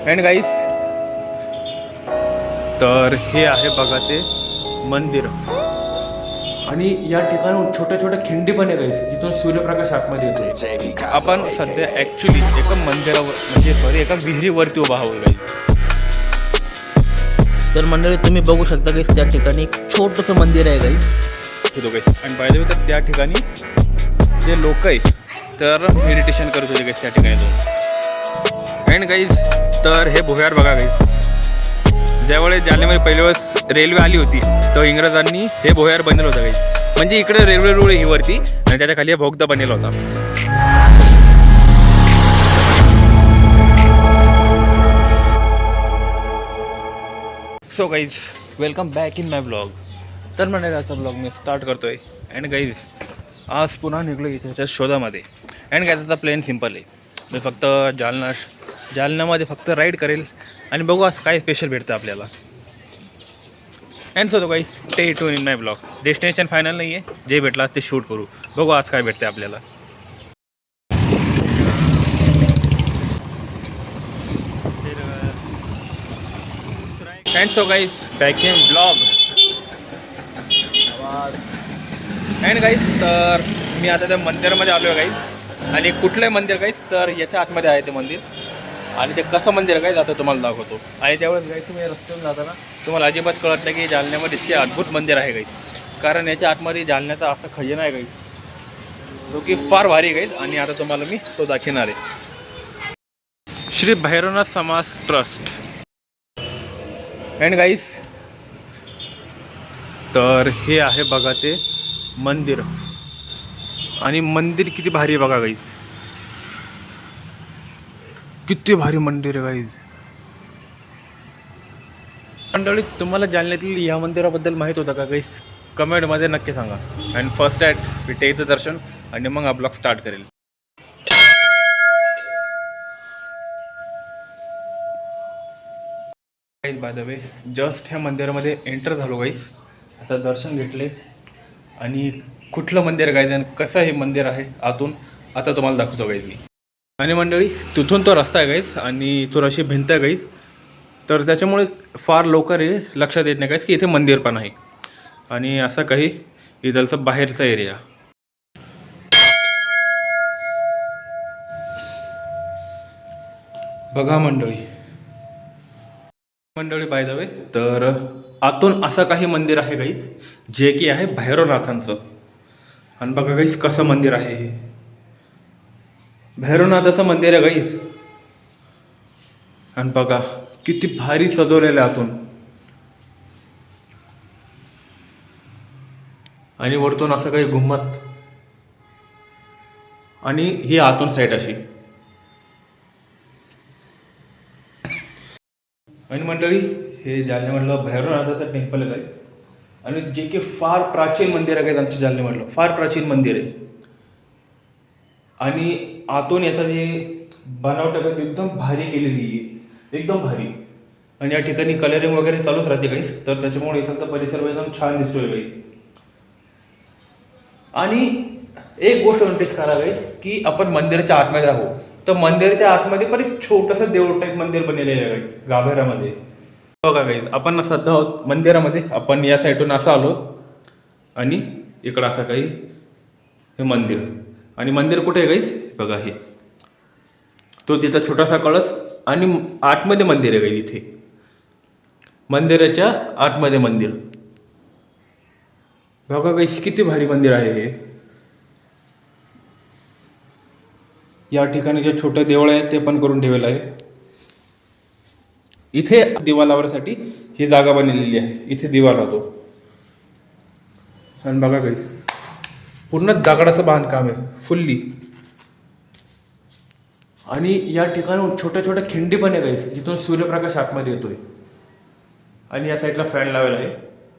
And गाईस, तर हे आहे बघा ते मंदिर. आणि या ठिकाणी छोट्या छोट्या खिंडी पण आहे गाईस, जिथून सूर्यप्रकाश आतमध्ये येतो. आपण सध्या ॲक्च्युली एका मंदिरावर म्हणजे एका विहिरीवरती उभा आहोत गाईस. तर मंडळी तुम्ही बघू शकता गाईस, त्या ठिकाणी एक छोटंसं मंदिर आहे गाईस. आणि पाहिजे तर त्या ठिकाणी जे लोक आहे तर मेडिटेशन करत होते गाईस त्या ठिकाणी जाऊन. अँड गाईस, तर हे भुयार बघा गाईस. ज्यावेळेस जालन्यामध्ये पहिल्या वेळेस रेल्वे आली होती तर इंग्रजांनी हे भुयार बनवलं होतं गाईस. म्हणजे इकडे रेल्वे रूळ ही वरती आणि त्याच्या खाली भोगदा बनलेला होता. So guys, welcome back in my blog. तर मंडळीचा ब्लॉग मी स्टार्ट करतो आहे. अँड गाईज, आज पुन्हा निघलो इथे शोधामध्ये. अँड गाईज, आता प्लेन सिम्पल आहे. मी फक्त जालन्यामध्ये फक्त राईड करेल आणि बघू आज काय स्पेशल भेटतं आपल्याला. And so guys, stay tune in my blog. Destination final नाही आहे, जे भेटलं आज ते शूट करू. बघू आज काय भेटतं आपल्याला. And so guys, back in blog. And guys, तर मी आता त्या मंदिरामध्ये आलो आहे गाईज. आणि कुठलंही मंदिर गाईज, तर याच्या आतमध्ये आहे ते मंदिर. आणि ते कसं मंदिर आहे गाईज आता तुम्हाला दाखवतो. आणि त्यावेळेस गाईज तुम्ही रस्त्यावरून जाताना तुम्हाला अजिबात कळत नाही की जालन्यामध्ये इतके अद्भुत मंदिर आहे गाईज. कारण याच्या आतमध्ये जालन्याचा असा खजिना आहे गाईज, जो की फार भारी गाईज. आणि आता तुम्हाला मी तो दाखवणार आहे. श्री भैरवनाथ समाज ट्रस्ट. अँड गाईस, तर हे आहे बघा ते मंदिर. आणि मंदिर किती भारी आहे बघा गाईज. किती भारी मंदिर आहे गाईज. मंडळी, तुम्हाला जालन्यातील या मंदिराबद्दल माहीत होतं का गाईज? कमेंटमध्ये नक्की सांगा. अँड फर्स्ट ॲट मी टेकचं दर्शन आणि मग हा ब्लॉग स्टार्ट करेल. Guys, by the way, just ह्या मंदिरामध्ये एंटर झालो गाईज. आता दर्शन घेतले. आणि कुठलं मंदिर आहे गाईज आणि कसं हे मंदिर आहे आतून आता तुम्हाला दाखवतो गाईज मी. आणि मंडळी, तिथून तो रस्ता आहे गाईज आणि इथून अशी भिंत आहे गाईज. तर त्याच्यामुळे फार लवकर हे लक्षात येत नाही गाईज की इथे मंदिर पण आहे. आणि असं काही इथलचं बाहेरचा एरिया. बघा मंडळी, बाय द वे, तर आतून असं काही मंदिर आहे गाईज जे की आहे भैरवनाथांचं. आणि बघा गाईज कसं मंदिर आहे हे. भैरवनाथाचं मंदिर आहे गाईज. आणि बघा किती भारी सजवलेलं आहे आतून. आणि वरतून असं काही घुमत. आणि ही आतून साईड अशी. आणि मंडळी, हे जालन्यामधलं भैरवनाथाचं टेम्पल आहे गाईज. आणि जे की फार प्राचीन मंदिर आहे गाईज. आमच्या जालन्यामधलं फार प्राचीन मंदिर आहे. आणि आतून याचा जे बनावट एकदम भारी केलेली आहे, एकदम भारी. आणि या ठिकाणी कलरिंग वगैरे चालूच राहते गाईज. तर त्याच्यामुळे इथलचा परिसर एकदम छान दिसतोय गाईज. आणि एक गोष्ट नोटीस करा गाईज की आपण मंदिराच्या आतमध्ये आहोत. तर मंदिराच्या आतमध्ये पण एक छोटंसं देऊळ टाईप मंदिर बनलेलं आहे गाईज, गाभाऱ्यामध्ये. बघा गाईज, आपण सध्या आहोत मंदिरामध्ये. आपण या साईडून असं आलो आणि इकडं असं काही हे मंदिर. आणि मंदिर कुठे आहे गाईज? बघा हे तो तिचा छोटासा कळस. आणि आतमध्ये मंदिर आहे गाईज. इथे मंदिराच्या आतमध्ये मंदिर. बघा गाईज किती भारी मंदिर आहे हे. या ठिकाणी जे छोटे देवळ आहे ते पण करून ठेवलेलं आहे. इथे दिवा लावण्यासाठी ही जागा बनलेली आहे. इथे दिवा लावतो. आणि बघा गाईज, पूर्ण दगडाचं बांधकाम आहे फुल्ली. आणि या ठिकाणी छोट्या छोट्या खिंडी पण आहे गाईज, जिथून सूर्यप्रकाश आतमध्ये येतोय. आणि या साईडला फॅन लावलेला आहे.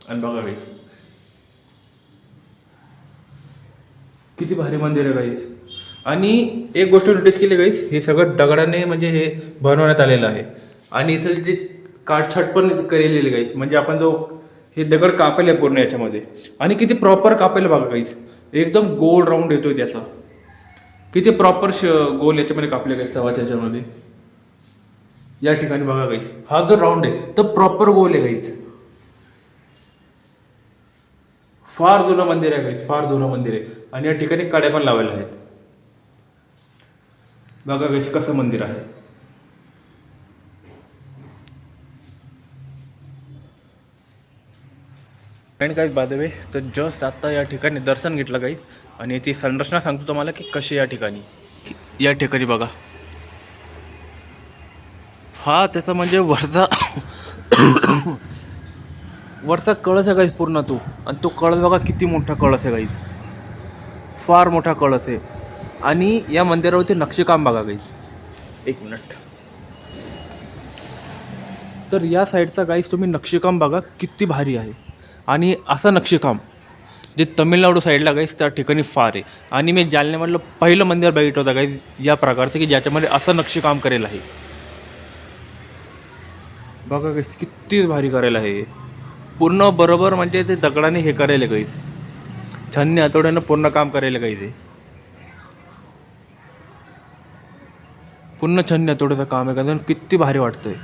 आणि बघा गाईज किती भारी मंदिर आहे गाईज. आणि एक गोष्ट नोटीस केली गाईज, हे सगळं दगडाने म्हणजे हे बनवण्यात आलेलं आहे. आणि इथं जे काटछाट पण केलेली गाईज, म्हणजे आपण जो हे दगड कापेल पूर्ण याच्यामध्ये. आणि किती प्रॉपर कापेल बघा गाईज. एकदम गोल राऊंड येतोय त्याचा. किती प्रॉपर गोल याच्यामध्ये कापले गाईज तवाच्या याच्यामध्ये. या ठिकाणी बघा गाईज, हा जो राऊंड आहे तो प्रॉपर गोल आहे गाईज. फार जुनं मंदिर आहे गाईज, फार जुनं मंदिर आहे. आणि या ठिकाणी कड्या पण लावलेल्या आहेत. बघा गाईज कसं मंदिर आहे. आणि गाईज बाय द वे, तर जस्ट आत्ता या ठिकाणी दर्शन घेतलं गाईज. आणि ती संरचना सांगतो तुम्हाला की कशी या ठिकाणी. या ठिकाणी बघा, हा त्याचा म्हणजे वरचा वरचा कळस आहे गाईज पूर्ण तो. आणि तो कळस बघा किती मोठा कळस आहे गाईज, फार मोठा कळस आहे. आणि या मंदिरावरती नक्षीकाम बघा गाईज. एक मिनिट. तर या साईडचा गाईज तुम्ही नक्षीकाम बघा किती भारी आहे. आणि असं नक्षीकाम जे तमिळनाडू साईडला गाईज त्या ठिकाणी फार आहे. आणि मी जालन्यामधलं पहिलं मंदिर बघितलं होतं गाईज या प्रकारचं की ज्याच्यामध्ये असं नक्षीकाम करेल आहे. बघा गाईज किती भारी करेल आहे. पूर्ण बरोबर म्हणजे ते दगडाने हे करेल गाईज, छन्नी हातोड्यानं पूर्ण काम करेल गाईज. पूर्ण छन्नी हातोड्याचं काम आहे का, किती भारी वाटतंय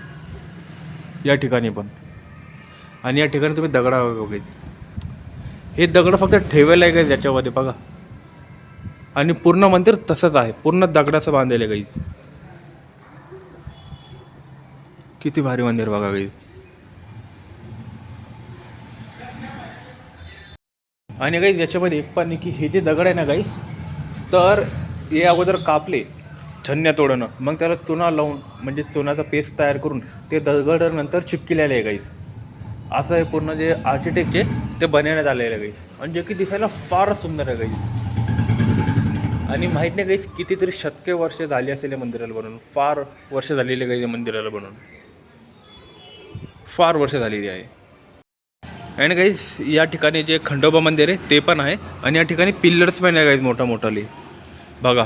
या ठिकाणी पण. आणि या ठिकाणी तुम्ही दगडा बघायच, हे दगड फक्त ठेवायला आहे गाईज याच्यामध्ये बघा. आणि पूर्ण मंदिर तसंच आहे, पूर्ण दगडाचं बांधलेलं आहे गाईज. किती भारी मंदिर बघा गाईज. आणि गाईज याच्यामध्ये एक पण नाही की हे जे दगड आहे ना गाईज, तर हे अगोदर कापले छन्न्या तोडणं, मग त्याला चुना लावून म्हणजे चुनाचा पेस्ट तयार करून ते दगड नंतर चिपकिलेले आहे गाईज. असं आहे पूर्ण जे आर्किटेक्टचे ते बनवण्यात आलेलं आहे गाईज. आणि जे की दिसायला फार सुंदर आहे गाईज. आणि माहीत नाही गाईज कितीतरी शतके वर्ष झाली असेल या मंदिराला बनवून, फार वर्ष झालेली गाईज या मंदिराला बनवून, फार वर्ष झालेली आहे. आणि गाईज या ठिकाणी जे खंडोबा मंदिर आहे ते पण आहे. आणि या ठिकाणी पिल्लर्स पण आहे गाईज मोठा मोठाले बघा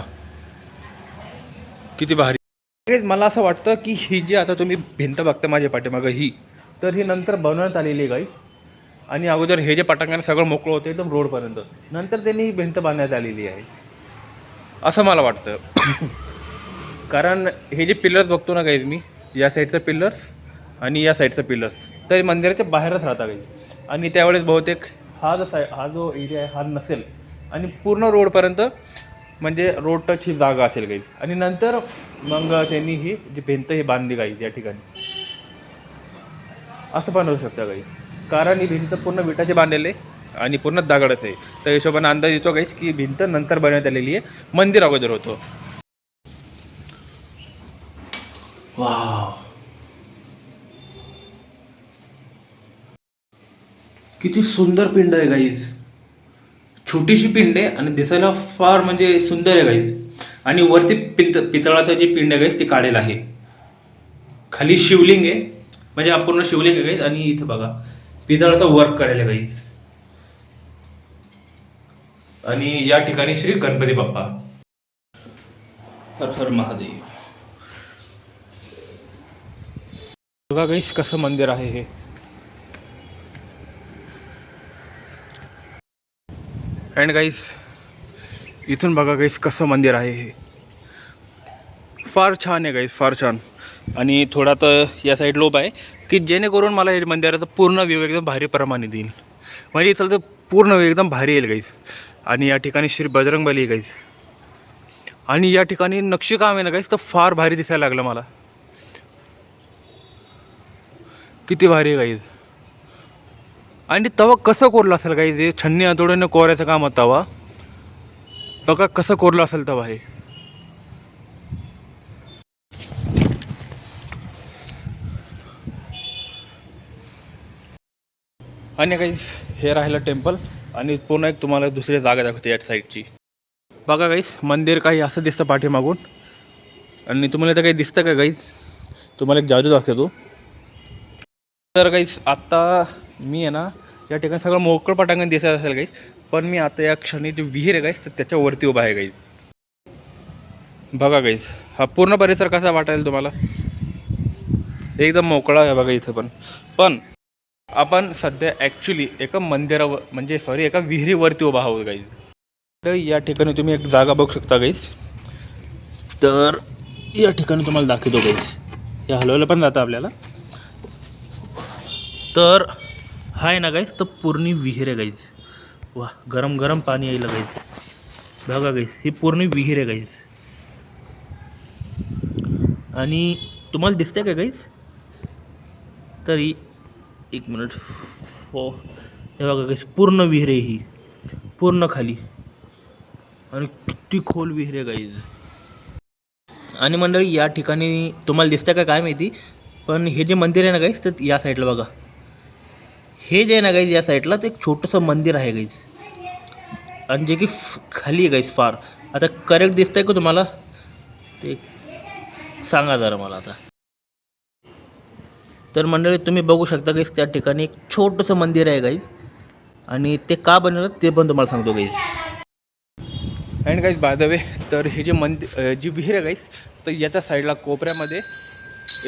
किती भारी. गाईज मला असं वाटतं की ही जी आता तुम्ही भिंत बघता माझ्या पाठीमागं ही, तर ही नंतर बनवण्यात आलेली आहे गाईज. आणि अगोदर हे जे पटांगण सगळं मोकळं होतं एकदम रोडपर्यंत, नंतर त्यांनी ही भिंत बांधण्यात आलेली आहे असं मला वाटतं. कारण हे जे पिल्लर्स बघतो ना गाईज मी, या साईडचं पिल्लर्स आणि या साईडचं पिल्लर्स, तर मंदिराच्या बाहेरच राहता गाईज. आणि त्यावेळेस बहुतेक हा जो एरिया आहे हा नसेल आणि पूर्ण रोडपर्यंत म्हणजे रोड टच ही जागा असेल गाईज. आणि नंतर मग त्यांनी ही जी भिंत ही बांधली गाईज या ठिकाणी, असं पण होऊ शकतं गाईज. कारण ही भिंत पूर्ण विटाची बांधलेली आहे आणि पूर्ण दगडच आहे. तर हिशोबाने अंदाज येतो गाईज की भिंत नंतर बनवण्यात आलेली आहे, मंदिर अगोदर होतं. वाव, किती सुंदर पिंड आहे गाईज. छोटीशी पिंड आहे आणि दिसायला फार म्हणजे सुंदर आहे गाईज. आणि वरती पितळाचं जे पिंड आहे गाईज ते काढेल आहे. खाली शिवलिंग आहे, म्हणजे अपूर्ण शिवलिंग आहे गाईज. आणि इथे बघा पितळाचं वर्क करायला आहे गाईज. आणि या ठिकाणी श्री गणपती बाप्पा. हर हर महादेव. बघा गाईज कसं मंदिर आहे हे. अँड गाईज इथून बघा गाईज कसं मंदिर आहे हे. फार छान आहे गाईज, फार छान. आणि थोडा तर या साईड लोप आहे की जेणेकरून मला हे मंदिराचा पूर्ण व्ह्यू एकदम भारी प्रमाणे देईल. म्हणजे इथलं तर पूर्ण व्ह्यू एकदम भारी येईल गाईज. आणि या ठिकाणी श्री बजरंगबली आहे गाईज. आणि या ठिकाणी नक्षीकाम आहे ना गाईज, तर फार भारी दिसायला लागलं मला. किती भारी आहे गाईज. आणि तवा कसं कोरलं असेल गाईज, हे छन्नी हातोड्यानं कोरायचं काम होतं तवा. बघा कसं कोरलं असेल तवा हे. आणि गाईज हे राहिलं टेम्पल. आणि पुन्हा एक तुम्हाला दुसरी जागा दाखवते या साईडची. बघा गाईज मंदिर काही असं दिसतं पाठीमागून. आणि तुम्हाला इथं काही दिसतं का गाईज, तुम्हाला एक जादू दाखवतो. तर गाईज आत्ता मी आहे ना या ठिकाणी सगळं मोकळं पटांगण दिसत असेल गाईज, पण मी आता या क्षणी जे विहीर आहे गाईज तर त्याच्यावरती उभा आहे गाईज. बघा गाईज हा पूर्ण परिसर कसा वाटेल तुम्हाला, एकदम मोकळा आहे बघा इथं. पण आपण सध्या ॲक्च्युली एका मंदिरावर म्हणजे एका विहिरीवरती उभा आहोत गाईज. तर या ठिकाणी तुम्ही एक जागा बघू शकता गाईज. तर या ठिकाणी तुम्हाला दाखवतो गाईज. हे हलवलं पण जातं आपल्याला. तर हा आहे ना गाईज, तर पूर्ण विहीर आहे गाईज. वा, गरम गरम पाणी यायला गाईज. बघा गाईज, ही पूर्ण विहीर आहे गाईज. आणि तुम्हाला दिसतंय का गाईज? तरी एक मिनिट. हो, हे बघा गाईज, पूर्ण विहीर आहे ही, पूर्ण खाली. आणि किती खोल विहीर आहे गाईज. आणि मंडळी, या ठिकाणी तुम्हाला दिसतं का काय माहिती, पण हे जे मंदिर आहे ना गाईज, तर या साईडला बघा, हे जे आहे ना गाईज, या साईडला ते एक छोटंसं मंदिर आहे गाईज. आणि जे की खाली आहे गाईज फार. आता करेक्ट दिसतंय का तुम्हाला ते सांगा जरा मला आता. तर मंडळी, तुम्ही बघू शकता गाईज, त्या ठिकाणी एक छोटंसं मंदिर आहे गाईज. आणि ते का बनवलं ते पण तुम्हाला सांगतो guys. And guys, by the way, तर हे जे जी विहीर आहे गाईज, तर याच्या साईडला कोपऱ्यामध्ये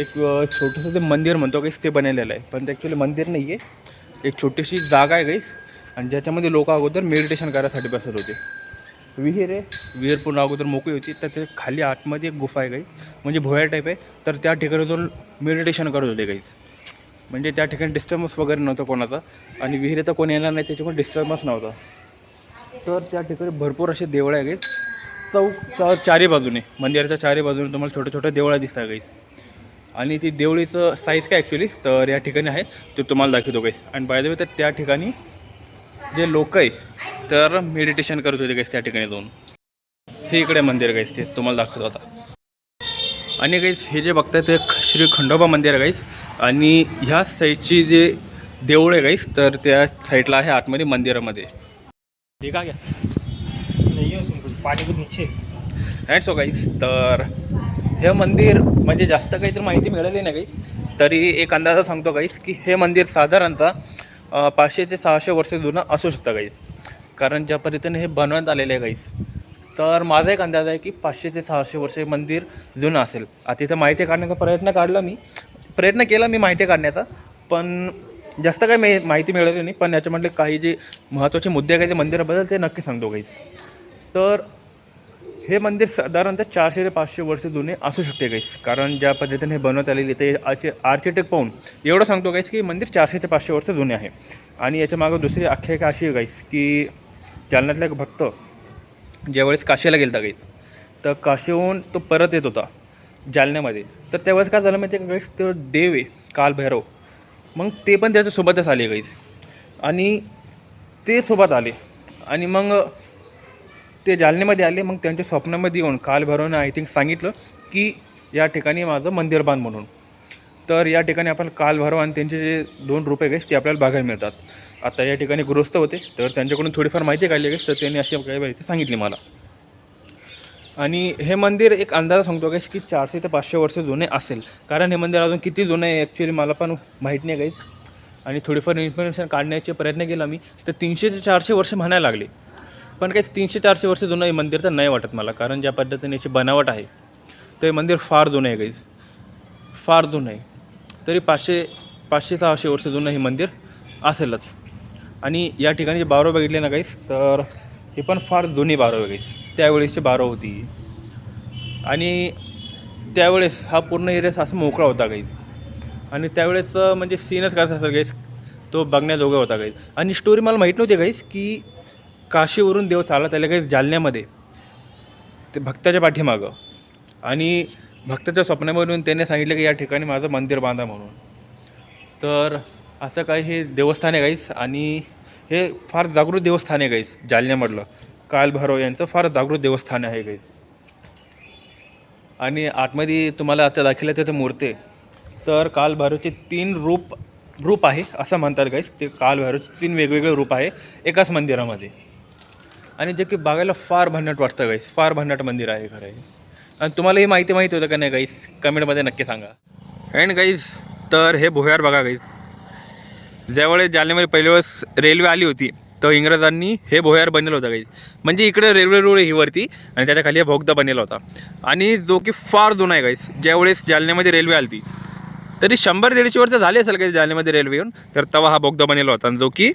एक छोटंसं ते मंदिर म्हणतो गाईज, ते बनवलेलं आहे. पण ते ॲक्च्युली मंदिर नाही आहे, एक छोटीशी जागा आहे गाईज. आणि ज्याच्यामध्ये लोक अगोदर मेडिटेशन करायसाठी बसत होते. विहीर आहे, विहीर पूर्ण अगोदर मोकळी होती, तर ते खाली आतमध्ये एक गुफा आहे गाईज, म्हणजे भोया टाईप आहे. तर त्या ठिकाणी जाऊन मेडिटेशन करत होते गाईज. म्हणजे त्या ठिकाणी डिस्टर्बन्स वगैरे नव्हतं कोणाचा, आणि विहिरीचा कोणी येणार नाही त्याच्यामुळे डिस्टर्बन्स नव्हता. तर त्या ठिकाणी भरपूर असे देवळं आहे गाईज. चारी बाजूने, मंदिराच्या चारी बाजूने तुम्हाला छोट्या छोट्या देवळं दिसतात गाईज. आणि ती देवळीचं साईज काय ॲक्च्युली तर या ठिकाणी आहे, ते तुम्हाला दाखवतो गाईज. आणि बाय द वे, तर त्या ठिकाणी जे लोक आहे तर मेडिटेशन करत होते गाईज त्या ठिकाणी जाऊन. हे इकडे मंदिर गाईज, ते तुम्हाला दाखवतो आता. आणि गाईज, हे जे बघताय ते श्री खंडोबा मंदिर आहे गाईज. आणि ह्या साईडची जे देऊळ आहे गाईज, तर त्या साईडला आहे आतमध्ये मंदिरामध्ये. ठीक आहे पाणी नीचे. अँड सो गाईज, तर हे मंदिर म्हणजे जास्त काही तर माहिती मिळाली नाही गाईज, तरी एक अंदाजा सांगतो गाईज की हे मंदिर साधारणतः 500 ते 600 वर्ष जुनं असू शकतं गाईज. कारण ज्या पद्धतीने हे बनवण्यात आलेलं आहे गाईज, तर माझा एक अंदाज आहे की 500 ते 600 वर्ष मंदिर जुनं असेल. आता तिथं माहिती काढण्याचा प्रयत्न केला मी माहिती काढण्याचा, पण जास्त काही माहिती मिळाली नाही. पण याच्यामधले काही जे महत्त्वाचे मुद्दे काही ते मंदिराबद्दल ते नक्की सांगतो गाईज. तर हे मंदिर साधारणतः 400 ते 500 वर्ष जुने असू शकते गाईज. कारण ज्या पद्धतीने हे बनवत आलेली ते आर्किटेक्ट पाहून एवढं सांगतो गाईज की मंदिर 400 ते 500 वर्ष जुने आहे. आणि याच्यामागं दुसरी आख्यायिका अशी आहे गाईज की जालन्यातला एक भक्त ज्यावेळेस काशीला गेला गाईज, तर काशीहून तो परत येत होता जालन्यामध्ये. तर त्यावेळेस काय झालं माहिती आहे का गाईज, तो देव आहे कालभैरव, मग ते पण त्याच्यासोबतच आले गाईज. आणि ते सोबत आले आणि मग ते जालन्यामध्ये आले. मग त्यांच्या स्वप्नामध्ये येऊन कालभैरवने आय थिंक सांगितलं की या ठिकाणी माझं मंदिर बांध म्हणून. तर या ठिकाणी आपण कालभैरव आणि त्यांचे जे 2 रूप आहे ते आपल्याला बघायला मिळतात. आता या ठिकाणी गृहस्थ होते, तर त्यांच्याकडून थोडीफार माहिती काढली गाईज, तर त्यांनी अशी काही माहिती सांगितली मला. आणि हे मंदिर एक अंदाजा सांगतो गाईज की 400 ते 500 वर्ष जुने असेल. कारण हे मंदिर अजून किती जुनं आहे ॲक्च्युली मला पण माहीत नाही गाईज. आणि थोडीफार इन्फॉर्मेशन काढण्याचे प्रयत्न केला मी, तर 300 ते 400 वर्ष म्हणायला लागले. पण काही 300-400 वर्ष जुनं हे मंदिर तर नाही वाटत मला, कारण ज्या पद्धतीने याची बनावट आहे तर हे मंदिर फार जुनं आहे गाईज, फार जुनं आहे. तरी 500-600 वर्ष जुनं हे मंदिर असेलच. आणि या ठिकाणी जे बारव बघितले ना गाईज, तर हे पण फार जुनी बारव आहे गाईज. त्यावेळेसची बारव होती. आणि त्यावेळेस हा पूर्ण एरिया असं मोकळा होता गाईज. आणि त्यावेळेस म्हणजे सीनच कसा असेल गाईज, तो बघण्याजोगा होता गाईज. आणि स्टोरी मला माहीत नव्हती गाईज की काशीवरून देव चालत आले गाईज जालन्यामध्ये ते भक्ताच्या पाठीमागं. आणि भक्ताच्या स्वप्नामधून त्याने सांगितलं की या ठिकाणी माझं मंदिर बांधा म्हणून. तर असं काही हे देवस्थान आहे गाईज. आणि हे फार जागृत देवस्थान आहे गाईज जालन्यामधलं. कालभैरव यांचं फार जागृत देवस्थान आहे गाईज. आणि आतमध्ये तुम्हाला आता दाखवलं त्याचं मूर्ती, तर कालभैरवचे 3 रूप आहे असं म्हणतात गाईज. ते कालभैरवचे 3 वेगवेगळे रूप आहे एकाच मंदिरामध्ये. आणि जे की बघायला फार भन्नाट वाटतं गाईज, फार भन्नाट मंदिर आहे खरं आहे. आणि तुम्हाला ही माहिती होतं का नाही गाईज, कमेंटमध्ये नक्की सांगा. अँड गाईज, तर हे भुयार बघा गाईज. ज्यावेळेस जालन्यामध्ये पहिल्या वेळेस रेल्वे आली होती, तर इंग्रजांनी हे भुयार बनवलं होतं गाईज. म्हणजे इकडे रेल्वे रोड ही वरती आणि त्याच्या खाली बोगदा बनवला होता. आणि जो की फार जुना आहे गाईज. ज्यावेळेस जालन्यामध्ये रेल्वे आली तरी 100-150 वर्ष झाले असेल गाईज जालन्यामध्ये रेल्वे येऊन, तर तेव्हा हा बोगदा बनवला होता, जो की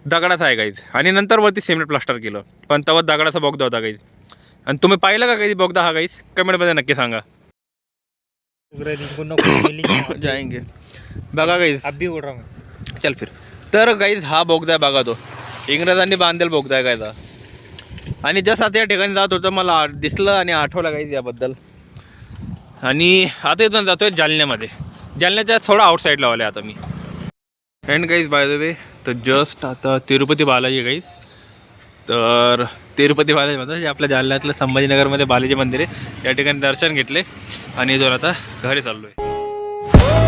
दगडाचा आहे गाईज. आणि नंतर वरती सिमेंट प्लास्टर केलं, पण तेव्हा दगडाचा बोगदा होता गाईज. आणि तुम्ही पाहिलं का काही बोगदा हा गाईज, कमेंटमध्ये नक्की सांगा. जाएंगे बघा गाईज अभी उड़ रहा हूँ. चल फिर. तर गाईज हा बोगदा आहे बघा, तो इंग्रजांनी बांधलेला बोगदा आहे गायचा. आणि जस्ट आता या ठिकाणी जात होतं मला दिसलं आणि आठवलं गाईज याबद्दल. आणि आता इथून जातोय जालन्यामध्ये. जालन्याच्या थोडा आउटसाईडला आले आता मी. And guys by the way, तर जस्ट आता तिरुपती बालाजी गाईज. तर तिरुपती बालाजी म्हणतात जे आपल्या जालन्यातलं संभाजीनगरमध्ये बालाजी मंदिर आहे, या ठिकाणी दर्शन घेतले आणि इथून आता घरी चाललो आहे.